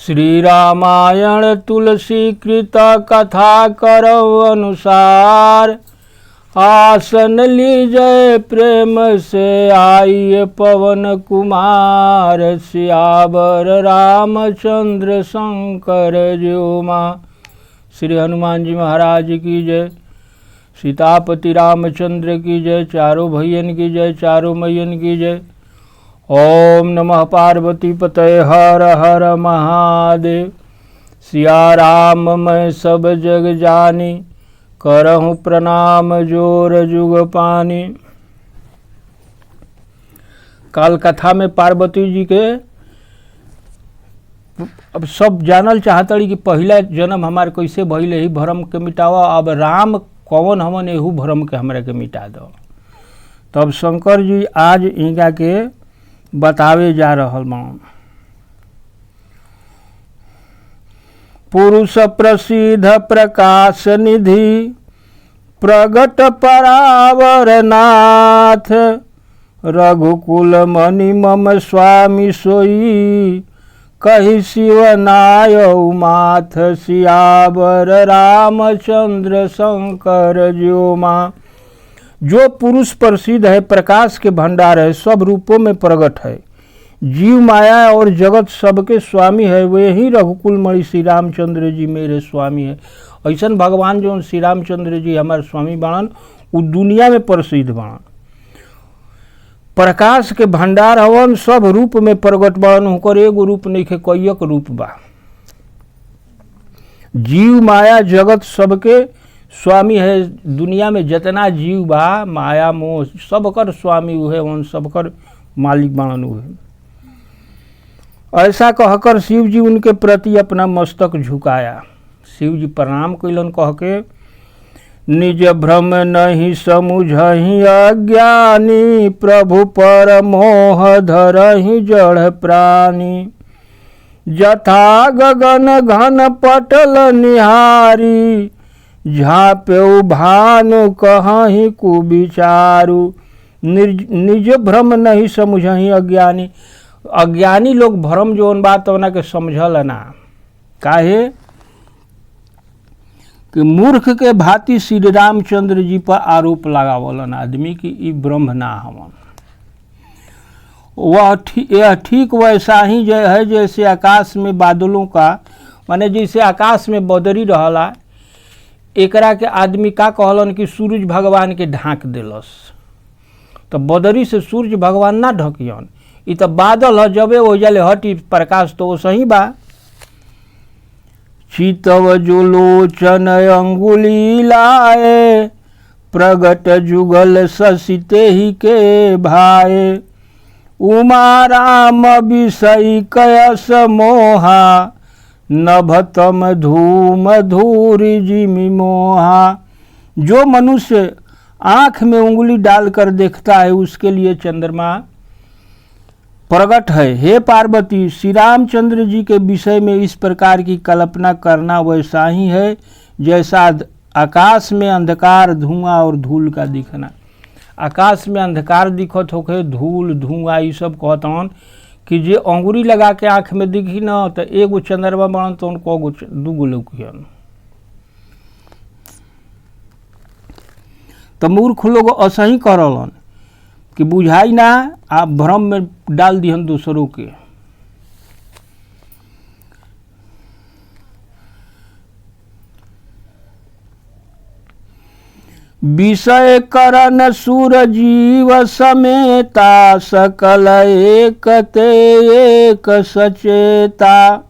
श्री रामायण तुलसी कृत कथा करो अनुसार। आसन लीजय प्रेम से आइए पवन कुमार। सियावर रामचंद्र शंकर ज्यों मां। श्री हनुमान जी महाराज की जय। सीतापति रामचंद्र की जय। चारों भैयन की जय। चारों मैयन की जय। ओम नमः पार्वती पतये हर हर महादेव। सिया राम मैं सब जग जानी। करहूँ प्रणाम जोर जुग पानी। काल कथा में पार्वती जी के अब सब जानल चाहतड़ी कि पहला जन्म हमार कैसे भइल, ही भरम के मिटावा। अब राम कौन हमन एहू भरम के हमरा के मिटा दो। तब शंकर जी आज इनका के बतावे जा रहल बा। पुरुष प्रसिद्ध प्रकाश निधि प्रगट परावर नाथ। रघुकुल मणि मम स्वामी सोई कही शिव नायउ माथ। सियावर रामचंद्र शंकर ज्यों मां। जो पुरुष प्रसिद्ध है, प्रकाश के भंडार है, सब रूपों में प्रकट है, जीव माया और जगत सबके स्वामी है, वे ही रघुकुल मणि श्री रामचंद्र जी मेरे स्वामी है। ऐसन भगवान जो श्री रामचंद्र जी हमारे स्वामी बाणन, वो दुनिया में प्रसिद्ध बाणन। प्रकाश के भंडार हवन, सब रूप में प्रगट बाणन। हुकर एगो रूप नहीं खे, कईक रूप बा। जीव माया जगत सबके स्वामी है। दुनिया में जितना जीव बा, माया मोह सबकर स्वामी हुए, उन सबकर मालिक बाणन हुए। ऐसा कहकर शिव जी उनके प्रति अपना मस्तक झुकाया। शिव जी प्रणाम कैलन, कह के निज भ्रम नहीं समुझहि अज्ञानी। प्रभु पर मोह धरहि जड़ प्राणी। जथा गगन घन पटल निहारी। झाँप्यौ भानु कहीं कुविचारु। निज भ्रम नहीं समुझहि अज्ञानी। अज्ञानी लोग भ्रम जौन बात होना के समझल ना। काहे कि मूर्ख के भांति श्री रामचंद्र जी पर आरोप लगावलन आदमी कि ई ब्रह्म ना हवन। यह ठीक वैसा ही है जैसे आकाश में बादलों का, माने जैसे आकाश में बदरी रहला, एकरा के आदमी का कहलन कि सूरज भगवान के ढांक देलस। तो बदरी से सूरज भगवान ना ढकियन, ई तो बादल है, जबे हो जाले हटी प्रकाश तो वो सही बा। चितव जो लोचन अंगुली लाए। प्रगट जुगल ससिते ही के भाए। उमा राम विषय कयस मोहा। नभतम धूम धूरी जिमि मोहा। जो मनुष्य आँख में उंगली डालकर देखता है, उसके लिए चंद्रमा प्रगट है। हे पार्वती, श्री रामचंद्र जी के विषय में इस प्रकार की कल्पना करना वैसा ही है जैसा आकाश में अंधकार, धुआं और धूल का दिखना। आकाश में अंधकार दिखत होके, धूल धुआं ये सब कहतन कि जे अंगुरी लगा के आँख में दिखी न, तो एगो चंद्रमा बनन तो उनको दूगो लौकियन। तो मूर्ख लोग असही करलन कि बुझाई ना, आप भ्रम में डाल दिहन दूसरों के। विषय करन सुर जीव समेता। सकल एकते एक सचेता।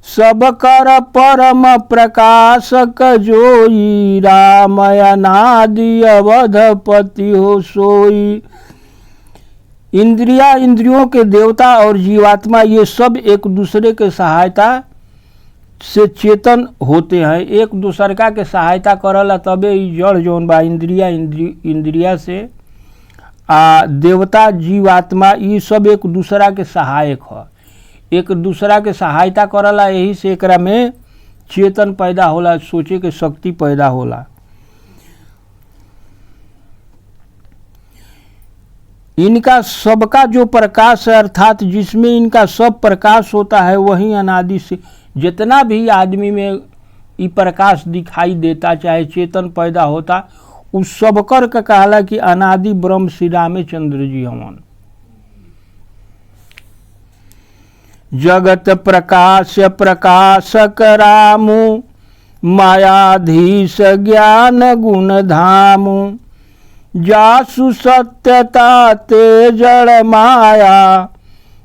सब कर परम प्रकाशक जोई। राम अनादि अवधपति हो सोई। इंद्रियों के देवता और जीवात्मा ये सब एक दूसरे के सहायता से चेतन होते हैं। एक दूसरे का के सहायता करला, तबे जड़ जौन बा इंद्रिया से देवता जीवात्मा ये सब एक दूसरा के सहायक है। एक दूसरा के सहायता करला, यही से एकरा में चेतन पैदा होला, सोचे के शक्ति पैदा होला। इनका सबका जो प्रकाश है अर्थात जिसमें इनका सब प्रकाश होता है वही अनादि से जितना भी आदमी में ये प्रकाश दिखाई देता चाहे चेतन पैदा होता उस सबकर का कहला कि अनादि ब्रह्म श्री रामचंद्र जी हवन। जगत प्रकाश प्रकाशक रामु मायाधीश ज्ञान गुण धामु जासु सत्यता ते जड़ माया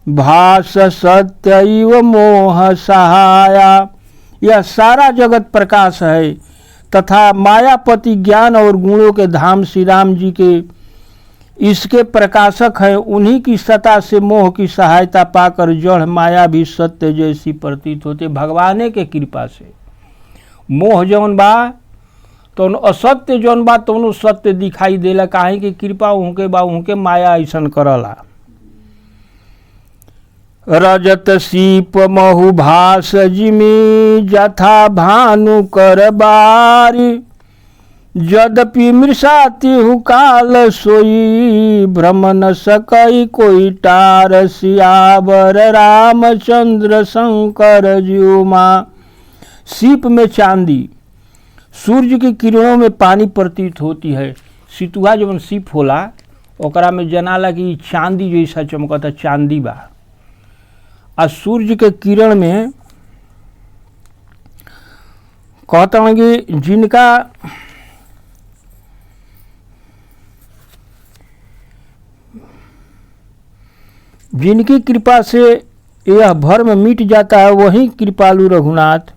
भास सत्य इव मोह सहाया। यह सारा जगत प्रकाश है तथा मायापति ज्ञान और गुणों के धाम श्री राम जी के इसके प्रकाशक हैं। उन्हीं की सत्ता से मोह की सहायता पाकर जड़ माया भी सत्य जैसी प्रतीत होते। भगवान के कृपा से मोह जौन बा तो असत्य जौन बा तो सत्य दिखाई देला काहे कि कृपा उनके बा उनके माया ऐसन करला। रजत सीप महु भास जिमी जथा भानु कर बारी यद्यपि मृषाति हुकाल सोई भ्रम न सकई कोई टार सियावर रामचंद्र शंकर ज्युमा। सीप में चांदी सूर्य की किरणों में पानी प्रतीत होती है। सितुआ जब सीप होला ओकरा में जनाला कि चांदी जैसा चमकता चांदी बा। आ सूर्य के किरण में कहता हूँ कि जिनकी कृपा से यह भ्रम मिट जाता है वही कृपालु रघुनाथ।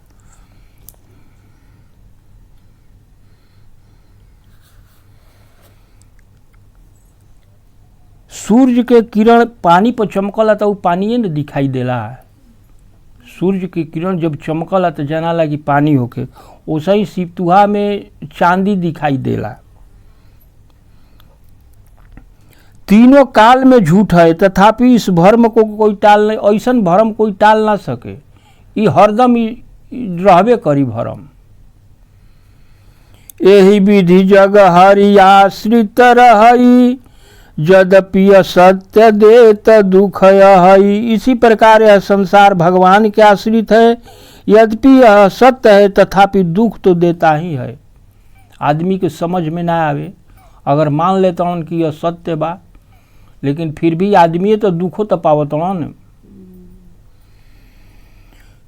सूर्य के किरण पानी पर चमकला तो पानी न दिखाई देला। सूर्य की किरण जब चमकला तो जनाला कि पानी होके वैसे ही सितुहा में चांदी दिखाई देला। तीनों काल में झूठ है तथापि इस भ्रम को कोई टाल नहीं। ऐसा भ्रम कोई टाल ना सके। ये हरदम रहबे करी भ्रम। यही विधि जग हरि आश्रित रही यद्यपि असत्य देत दुख है। इसी प्रकार यह संसार भगवान के आश्रित है यद्यपि यह सत्य है तथापि दुख तो देता ही है। आदमी के समझ में ना आवे अगर मान लेता हूँ कि यह सत्य बा लेकिन फिर भी आदमी तो दुखो तो पावत न।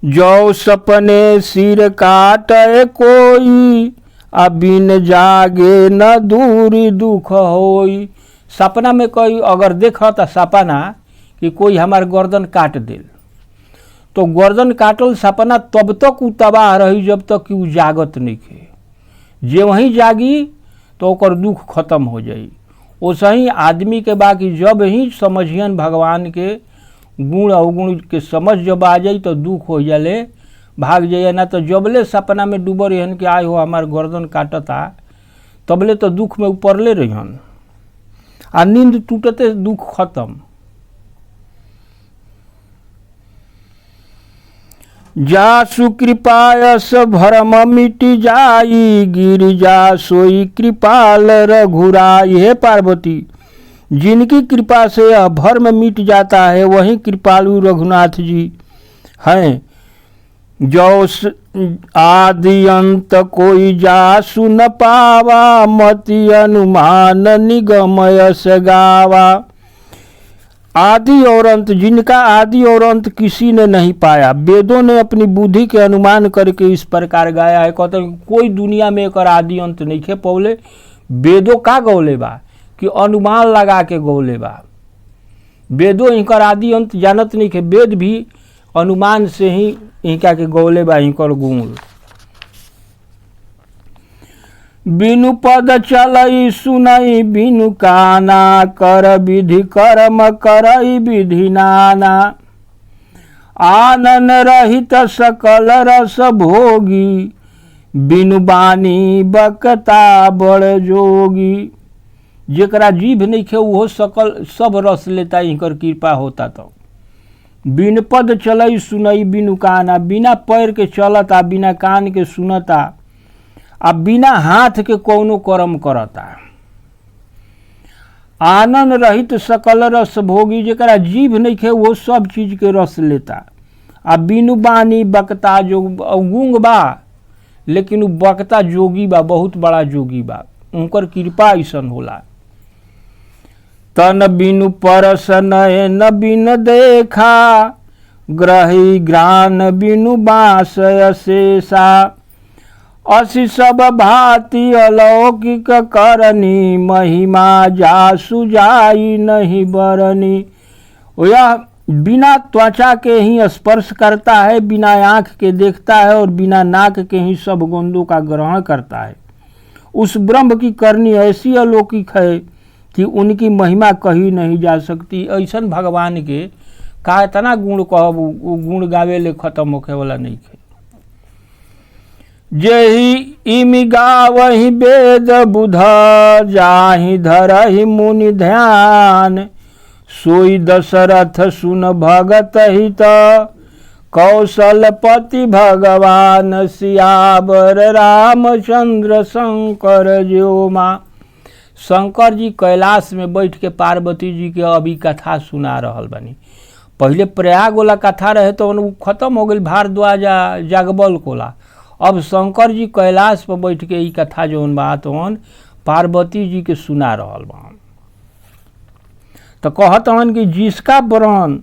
जो सपने सिर काटे कोई अबिन जागे न दूरी दुख होई। सपना में कोई अगर देखा तो सपना कि कोई हमार गर्दन काट दिल तो गर्दन काटल सपना तब तक उ तबाह रही जब तक कि उ जागत नहीं खे। जे वहीं जागी तो ओकर दुख खत्म हो जाई। वैसे ही आदमी के बाकी जब ही समझियन भगवान के गुण अवगुण के समझ जब आ जाई तो दुख हो जाले भाग जाइए। ना तो जबले सपना में डूबर रहन कि आए हो हमार गर्दन काटता तबले तो दुख में उपरले रहन आ नींद टूटते दुख खत्म। जासु कृपायस भरम मिटी जाई गिरिजा सोई कृपाल रघुराई। हे पार्वती जिनकी कृपा से यह भरम मिट जाता है वही कृपालु रघुनाथ जी हैं। जो आदि अंत कोई जासु न पावा मति अनुमान निगमयस गावा। आदि और अंत जिनका आदि और अंत किसी ने नहीं पाया वेदों ने अपनी बुद्धि के अनुमान करके इस प्रकार गाया है। कहते हैं कोई दुनिया में एक आदि अंत नहीं खे पौले। वेदों का गौले बा कि अनुमान लगा के गौले बा। वेदों इनकर आदि अंत जानत नहीं खे। वेद भी अनुमान से ही इनका के गौले बा इनकर गुण। बिनु पद चलई सुनई बिनु काना कर विधि कर्म करई विधि नाना। आनन रहित सकल रस भोगी बिनु बानी बकता बड़ जोगी। जेकरा जीभ नहीं खे वो सकल सब रस लेता इनकर कृपा होता। तो बिन पद चलई सुनई बिनु काना बिना पैर के चलता बिना कान के सुनता आ बिना हाथ के कौनो कर्म करता आनंद रहित सकल रस भोगी, जरा जीभ नहीं खे वो सब चीज के रस लेता। आ बिनु बानी बकता जो गूंग बा, लेकिन उ बकता जोगी बा, बहुत बड़ा जोगी बा, उनकर कृपा ऐसन होला। तन बिनु परस नयन बिन देखा, ग्रही ग्रान बिनु बास अशेषा। असि सब भांति अलौकिक करनी, महिमा जासु जाई नहीं बरनी। यह बिना त्वचा के ही स्पर्श करता है, बिना आँख के देखता है और बिना नाक के ही सब गंधों का ग्रहण करता है। उस ब्रह्म की करनी ऐसी अलौकिक है कि उनकी महिमा कही नहीं जा सकती। ऐसन भगवान के का इतना गुण कहब, गुण गावे ले खत्म होखे वाला नहीं है। जेहि इमि गावहि वेद बुध, जाहि धरहि मुनि ध्यान। सोई दशरथ सुन भगत हित, कौशलपति भगवान सियावर रामचंद्र शंकर ज्यो माँ। शंकर जी कैलाश में बैठ के पार्वती जी के अभी कथा सुना रहल बनी। पहले प्रयाग वाला कथा रहे तो वो खत्म हो गई, भारद्वाज जागबल कोला। अब शंकर जी कैलाश पर बैठ के ई कथा जौन बा तौन पार्वती जी के सुना रहल बा। तो कहत हन कि जिसका वर्णन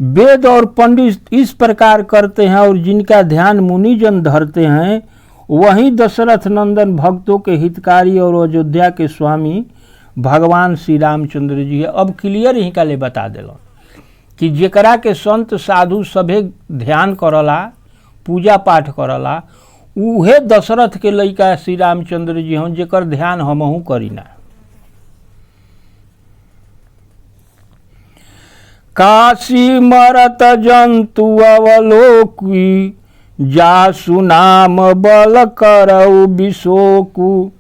वेद और पंडित इस प्रकार करते हैं और जिनका ध्यान मुनिजन धरते हैं, वहीं दशरथ नंदन भक्तों के हितकारी और अयोध्या के स्वामी भगवान श्री रामचंद्र जी है। अब क्लियर ही का ले बता दिल कि जेकरा के संत साधु सभे ध्यान करला, पूजा पाठ करला, उहे दशरथ के लइका श्री रामचंद्र जी हों, जेकर ध्यान हमहू करीना। काशी मरत जंतु अवलोकी, जासु नाम बल करऊ विशोकु।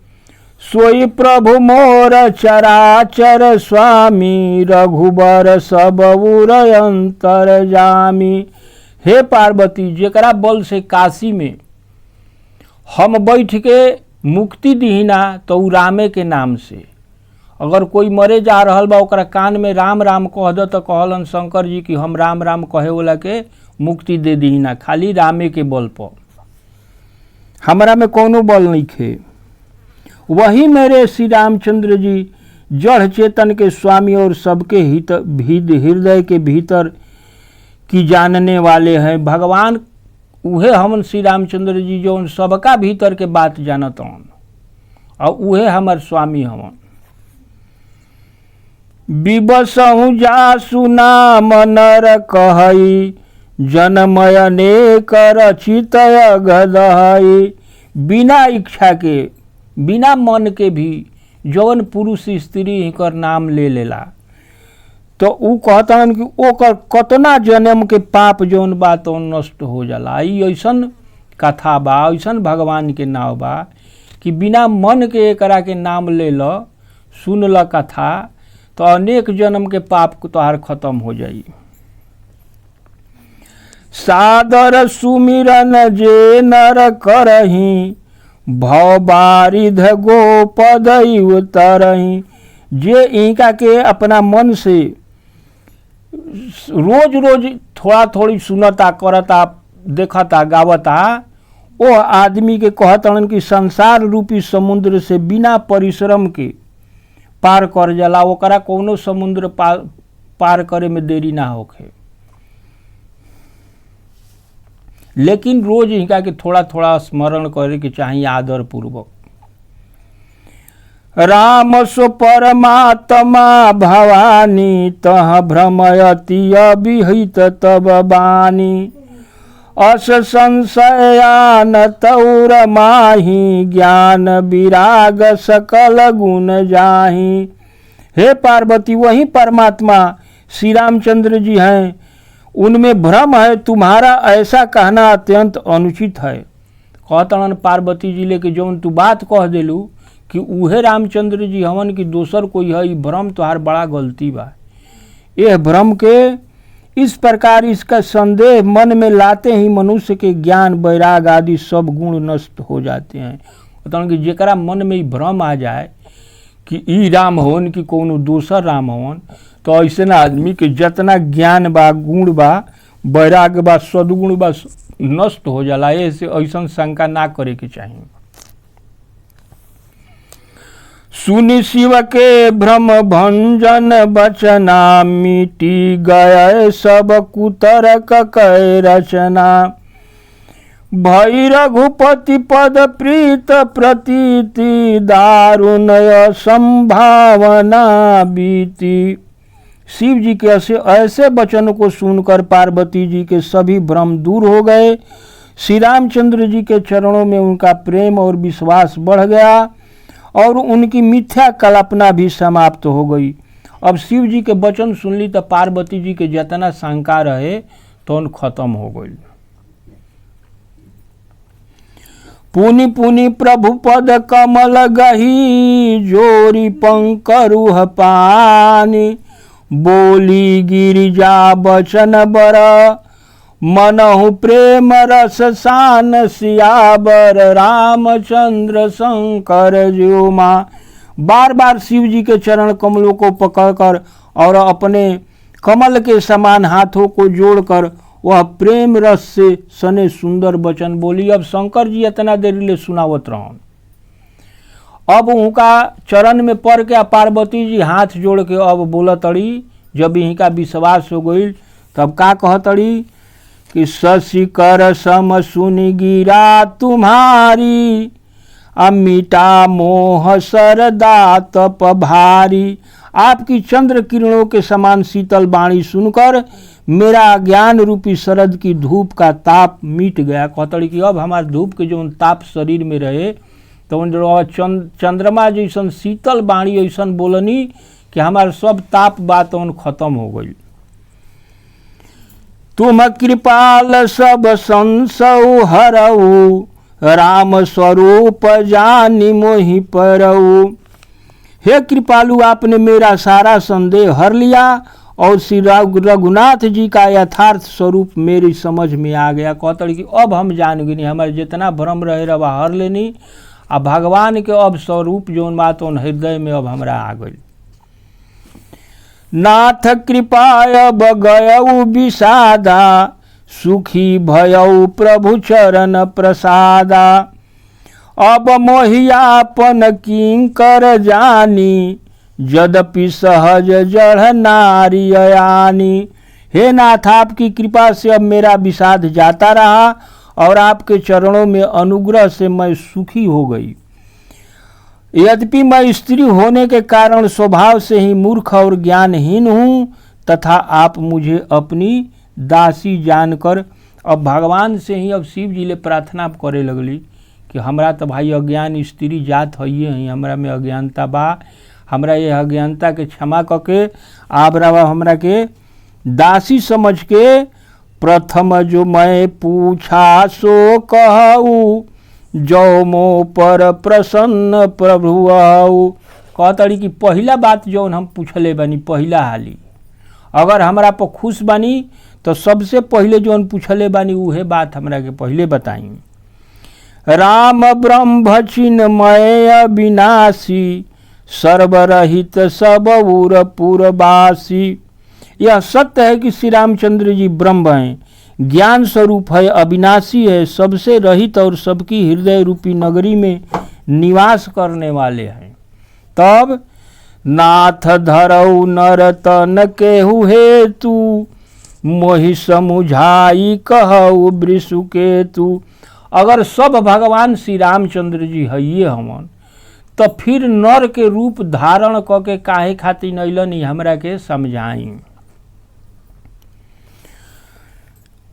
सोई प्रभु मोर चराचर स्वामी, रघुबर सब उरयंतर जामी। हे पार्वती, जेकरा बल से काशी में हम बैठ के मुक्ति दीना तो उ रामे के नाम से। अगर कोई मरे जा रहल बा ओकरा कान में राम राम कह दो तो कहलन शंकर जी कि हम राम राम कहे वाला के मुक्ति दे दीना, खाली रामे के बल पर, हमरा में कोनो बल नहीं खे। वही मेरे श्री रामचंद्र जी जड़ चेतन के स्वामी और सबके हित हृदय के भीतर की जानने वाले हैं। भगवान उहे हमन श्री रामचंद्र जी जो सबका भीतर के बात जानत हन और उहे हमार स्वामी हमन। विबसहु जासु नाम नर कहई, जनमय अनेक रचित गदहई। बिना इच्छा के, बिना मन के भी जौन पुरुष स्त्री हिकर नाम ले लेला तो ऊ कहतन कि ओकर कतना जन्म के पाप जौन बा तो नष्ट हो जाला। ई ऐसन कथा बा, ऐसन भगवान के नाव बा कि बिना मन के एकरा के नाम ले ल, सुन ल कथा, तो अनेक जन्म के पाप तोहार खत्म हो जाई। सादर सुमिरन जे नर करही, भव बारिध गोपद उतरही। जे इनका के अपना मन से रोज रोज थोड़ा थोड़ी सुनता, करता, देखता, गावता, ओ आदमी के कहतन कि संसार रूपी समुद्र से बिना परिश्रम के पार कर जाला। ओकरा कोनो समुद्र पार करे में देरी ना होखे, लेकिन रोज इनका के थोड़ा थोड़ा स्मरण करे के चाहिए आदर पूर्वक। राम सो परमात्मा भवानी, तह भ्रमयति अभिहित तब बानी। अस संशयान तौर माही, ज्ञान विराग सकल गुण जाही। हे पार्वती, वही परमात्मा श्री रामचंद्र जी हैं, उनमें भ्रम है, तुम्हारा ऐसा कहना अत्यंत अनुचित है। कहतन पार्वती जी लेके जौन तू बात कह देलू कि उहे रामचंद्र जी हवन कि दोसर कोई है, भ्रम तोहार बड़ा गलती बा। यह भ्रम के इस प्रकार इसका संदेह मन में लाते ही मनुष्य के ज्ञान वैराग आदि सब गुण नष्ट हो जाते हैं। कहते कि जेकरा मन में भ्रम आ जाए कि ई राम होन कि कोनो दोसर राम होन। तो ऐसे ना आदमी के जितना ज्ञान बा, गुण बा, वैराग्य बा, सद्गुण बा, नष्ट हो जाला। ऐसे ऐसा शंका ना करे के चाहिए। सुनि शिव के भ्रम भंजन बचना, मिटी गए सब कुतर्क कै रचना। भई रघुपति पद प्रीत प्रतीति, दारुणय संभावना बीती। शिव जी के ऐसे वचन को सुनकर पार्वती जी के सभी भ्रम दूर हो गए। श्री रामचंद्र जी के चरणों में उनका प्रेम और विश्वास बढ़ गया और उनकी मिथ्या कल्पना भी समाप्त हो गई। अब शिव जी के वचन सुन ली तो पार्वती जी के जितना शंका रहे तो खत्म हो गई। पुनि पुनि प्रभु पद कमल गही, जोरी पंकरुह पानी। बोली गिरिजा बचन बर, मनहु प्रेम रस सान। सियावर रामचंद्र शंकर ज्यो माँ। बार बार शिव जी के चरण कमलों को पकड़कर और अपने कमल के समान हाथों को जोड़कर वह प्रेम रस से सने सुंदर वचन बोली। अब शंकर जी इतना देरी ले सुनावत रहन। अब उनका चरण में पड़ के पार्वती जी हाथ जोड़ के अब बोलत अड़ी। जब इनका विश्वास हो गई तब का कहतड़ी कि शशिकर सम सुनि गिरा तुम्हारी, अमिटा मोह सरदा तप भारी। आपकी चंद्र किरणों के समान शीतल वाणी सुनकर मेरा ज्ञान रूपी शरद की धूप का ताप मिट गया। कहतड़ी कि अब हमारे धूप के जो ताप शरीर में रहे तो चंद्रमा जैसन शीतल वाणी ऐसा बोलनी कि हमारे सब ताप बात खत्म हो गई। तुम कृपाल सब संसौ हरऊ, राम स्वरूप जानी मोहि परऊ। हे कृपालु, आपने मेरा सारा संदेह हर लिया और श्री रघुनाथ जी का यथार्थ स्वरूप मेरी समझ में आ गया। कहतड़ी कि अब हम जान गए, हमारे जितना भ्रम रहे रहा हर लेनी। आ भगवान के अब स्वरूप जौन बात हृदय में अब हमरा आ गई। नाथ कृपाय अब गयऊ विषादा, सुखी भयऊ प्रभु चरण प्रसादा। अब मोहियापन किंकर जानी, यद्यपि सहज जड़ नारी अयानी। हे नाथ, आपकी कृपा से अब मेरा विषाद जाता रहा और आपके चरणों में अनुग्रह से मैं सुखी हो गई। यद्यपि मैं स्त्री होने के कारण स्वभाव से ही मूर्ख और ज्ञानहीन हूँ, तथा आप मुझे अपनी दासी जानकर अब भगवान से ही अब शिव जी ले प्रार्थना करे लगली कि हमरा तो भाई अज्ञान स्त्री जात है, हमरा में अज्ञानता बा, हमरा ये अज्ञानता के क्षमा करके आप रवा हमरा के दासी समझ के प्रथम जो मैं पूछा सो कहू, जो मो पर प्रसन्न प्रभु आऊ। कहतड़ी कि पहला बात जो हम पूछले बानी पहला हाली, अगर हमरा पर खुश बानी तो सबसे पहले जो पूछले बानी उहे बात हमरा के पहले बताई। राम ब्रह्म चिन्मय अविनाशी, सर्वरहित सब उर पुरवासी। यह सत्य है कि श्री रामचंद्र जी ब्रह्म हैं, ज्ञान स्वरूप है, अविनाशी है, सबसे रहित और सबकी हृदय रूपी नगरी में निवास करने वाले हैं। तब नाथ धरऊ नर तन केहु हेतु, मोहि समुझाई कहऊ वृषु केतु। अगर सब भगवान श्री रामचंद्र जी है हमन तो फिर नर के रूप धारण करके काहे खातिर नैलन हमरा के समझाई।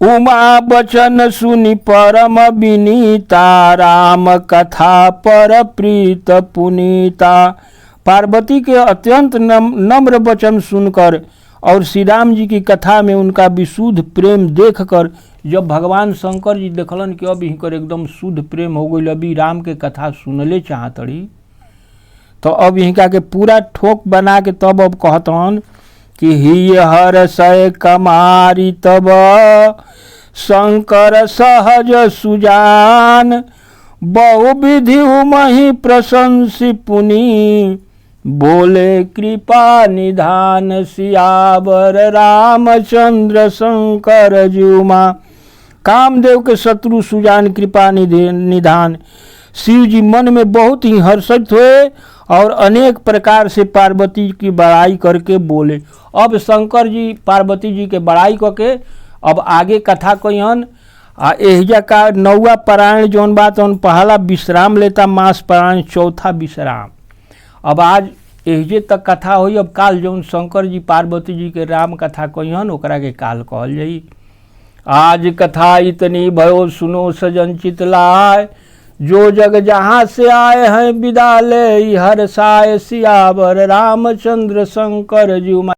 उमा बचन सुनि परम विनीता, राम कथा पर प्रीत पुनीता। पार्वती के अत्यंत नम्र वचन सुनकर और श्री राम जी की कथा में उनका विशुद्ध प्रेम देखकर जब भगवान शंकर जी देखलन कि अब इनकर एकदम शुद्ध प्रेम हो गई, अभी राम के कथा सुनले चाहतड़ी, तो अब इनका के पूरा ठोक बना के तब अब कहतन कि ही हर सय कमारी तब शंकर सहज सुजान, बहुविधि उमहि प्रशंसी पुनि, बोले कृपा निधान सियावर रामचंद्र शंकर जुमा। कामदेव के शत्रु सुजान कृपा निधान। शिव जी मन में बहुत ही हर्षित हुए और अनेक प्रकार से पार्वती की बड़ाई करके बोले। अब शंकर जी पार्वती जी के बड़ाई करके अब आगे कथा कहियन। एहिजा का 9वां पारायण जौन बात उन पहला विश्राम लेता, मास पारायण 4था विश्राम। अब आज एहिजे तक कथा हुई। अब काल जौन शंकर जी पार्वती जी के राम कथा कहियन ओकरा के काल कहल जाई। आज कथा इतनी भयो सुनो सजन चितलाय, जो जग जहाँ से आए हैं विदा ले हर साय सियावर रामचंद्र शंकर जी।